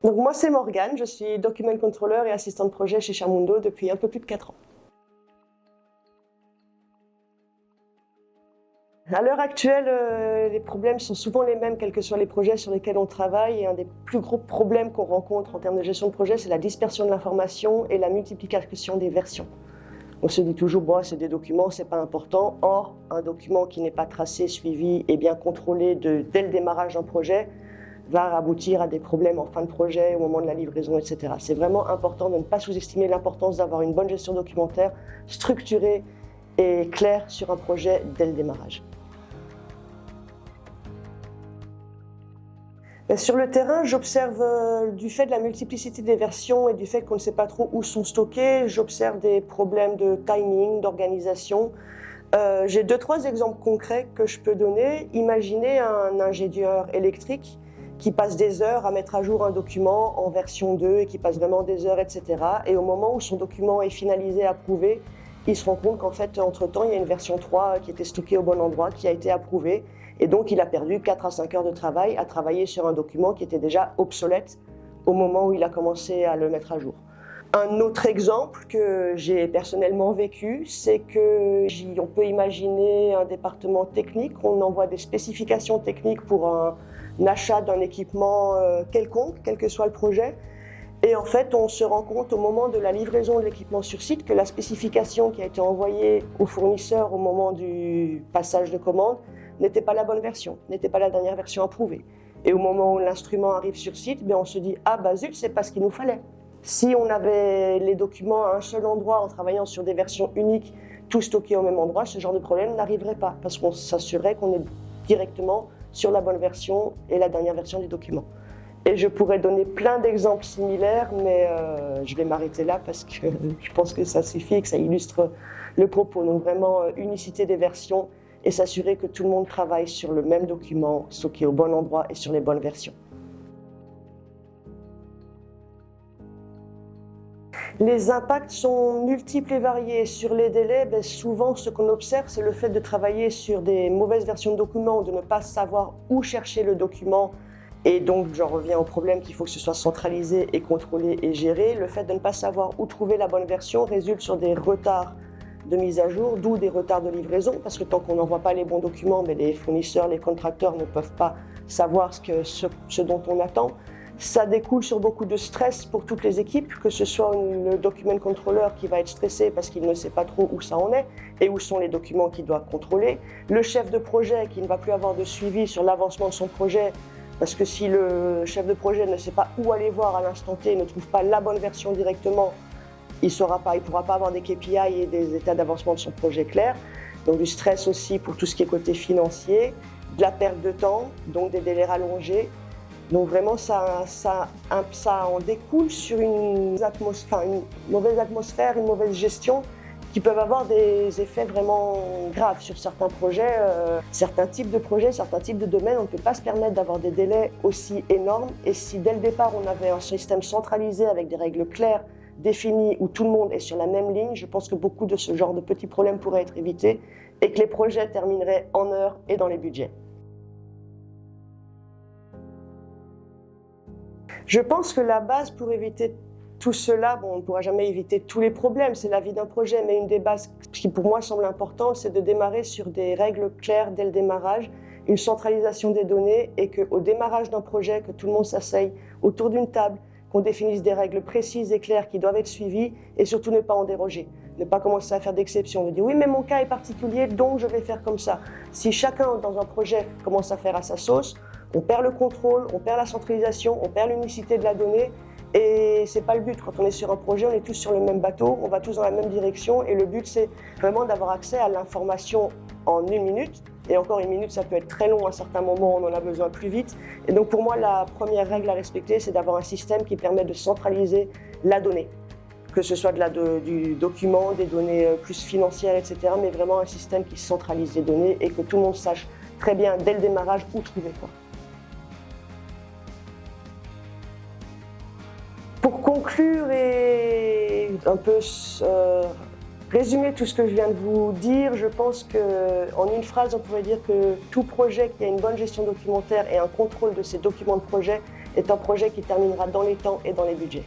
Donc moi c'est Morgane, je suis document controller et assistante projet chez Charmundo depuis un peu plus de 4 ans. À l'heure actuelle, les problèmes sont souvent les mêmes, quels que soient les projets sur lesquels on travaille. Et un des plus gros problèmes qu'on rencontre en termes de gestion de projet, c'est la dispersion de l'information et la multiplication des versions. On se dit toujours, bon, c'est des documents, c'est pas important. Or, un document qui n'est pas tracé, suivi et bien contrôlé dès le démarrage d'un projet va aboutir à des problèmes en fin de projet, au moment de la livraison, etc. C'est vraiment important de ne pas sous-estimer l'importance d'avoir une bonne gestion documentaire structurée et claire sur un projet dès le démarrage. Sur le terrain, j'observe, du fait de la multiplicité des versions et du fait qu'on ne sait pas trop où sont stockées, j'observe des problèmes de timing, d'organisation. J'ai 2-3 exemples concrets que je peux donner. Imaginez un ingénieur électrique qui passe des heures à mettre à jour un document en version 2 et qui passe vraiment des heures, etc. Et au moment où son document est finalisé, approuvé, il se rend compte qu'en fait, entre-temps, il y a une version 3 qui était stockée au bon endroit, qui a été approuvée. Et donc, il a perdu 4 à 5 heures de travail à travailler sur un document qui était déjà obsolète au moment où il a commencé à le mettre à jour. Un autre exemple que j'ai personnellement vécu, c'est qu'on peut imaginer un département technique, on envoie des spécifications techniques pour un achat d'un équipement quelconque, quel que soit le projet. Et en fait, on se rend compte au moment de la livraison de l'équipement sur site que la spécification qui a été envoyée au fournisseur au moment du passage de commande n'était pas la bonne version, n'était pas la dernière version approuvée. Et au moment où l'instrument arrive sur site, on se dit « Ah bah zut, c'est pas ce qu'il nous fallait ». Si on avait les documents à un seul endroit en travaillant sur des versions uniques, tout stockés au même endroit, ce genre de problème n'arriverait pas parce qu'on s'assurerait qu'on est directement sur la bonne version et la dernière version du document. Et je pourrais donner plein d'exemples similaires, mais je vais m'arrêter là parce que je pense que ça suffit et que ça illustre le propos. Donc vraiment, unicité des versions et s'assurer que tout le monde travaille sur le même document, stocké au bon endroit et sur les bonnes versions. Les impacts sont multiples et variés. Sur les délais, souvent ce qu'on observe, c'est le fait de travailler sur des mauvaises versions de documents ou de ne pas savoir où chercher le document. Et donc, j'en reviens au problème qu'il faut que ce soit centralisé et contrôlé et géré. Le fait de ne pas savoir où trouver la bonne version résulte sur des retards de mise à jour, d'où des retards de livraison, parce que tant qu'on n'envoie pas les bons documents, les fournisseurs, les contracteurs ne peuvent pas savoir ce dont on attend. Ça découle sur beaucoup de stress pour toutes les équipes, que ce soit le document controller qui va être stressé parce qu'il ne sait pas trop où ça en est et où sont les documents qu'il doit contrôler, le chef de projet qui ne va plus avoir de suivi sur l'avancement de son projet, parce que si le chef de projet ne sait pas où aller voir à l'instant T, ne trouve pas la bonne version directement, il ne pourra pas avoir des KPI et des états d'avancement de son projet clairs. Donc du stress aussi pour tout ce qui est côté financier, de la perte de temps, donc des délais rallongés. Donc vraiment, ça en découle sur une mauvaise atmosphère, une mauvaise gestion qui peuvent avoir des effets vraiment graves sur certains projets, certains types de projets, certains types de domaines. On ne peut pas se permettre d'avoir des délais aussi énormes. Et si dès le départ, on avait un système centralisé avec des règles claires, définies, où tout le monde est sur la même ligne, je pense que beaucoup de ce genre de petits problèmes pourraient être évités et que les projets termineraient en heure et dans les budgets. Je pense que la base pour éviter tout cela, on ne pourra jamais éviter tous les problèmes, c'est la vie d'un projet, mais une des bases qui pour moi semble importante, c'est de démarrer sur des règles claires dès le démarrage, une centralisation des données et qu'au démarrage d'un projet, que tout le monde s'asseye autour d'une table, qu'on définisse des règles précises et claires qui doivent être suivies et surtout ne pas en déroger. Ne pas commencer à faire d'exceptions, de dire oui mais mon cas est particulier donc je vais faire comme ça. Si chacun dans un projet commence à faire à sa sauce, on perd le contrôle, on perd la centralisation, on perd l'unicité de la donnée et c'est pas le but. Quand on est sur un projet, on est tous sur le même bateau, on va tous dans la même direction et le but c'est vraiment d'avoir accès à l'information en 1 minute. Et encore 1 minute, ça peut être très long à certains moments, on en a besoin plus vite. Et donc pour moi, la première règle à respecter, c'est d'avoir un système qui permet de centraliser la donnée. Que ce soit du document, des données plus financières, etc. Mais vraiment un système qui centralise les données et que tout le monde sache très bien dès le démarrage où trouver quoi. Pour conclure et un peu Résumer tout ce que je viens de vous dire, je pense qu'en une phrase, on pourrait dire que tout projet qui a une bonne gestion documentaire et un contrôle de ses documents de projet est un projet qui terminera dans les temps et dans les budgets.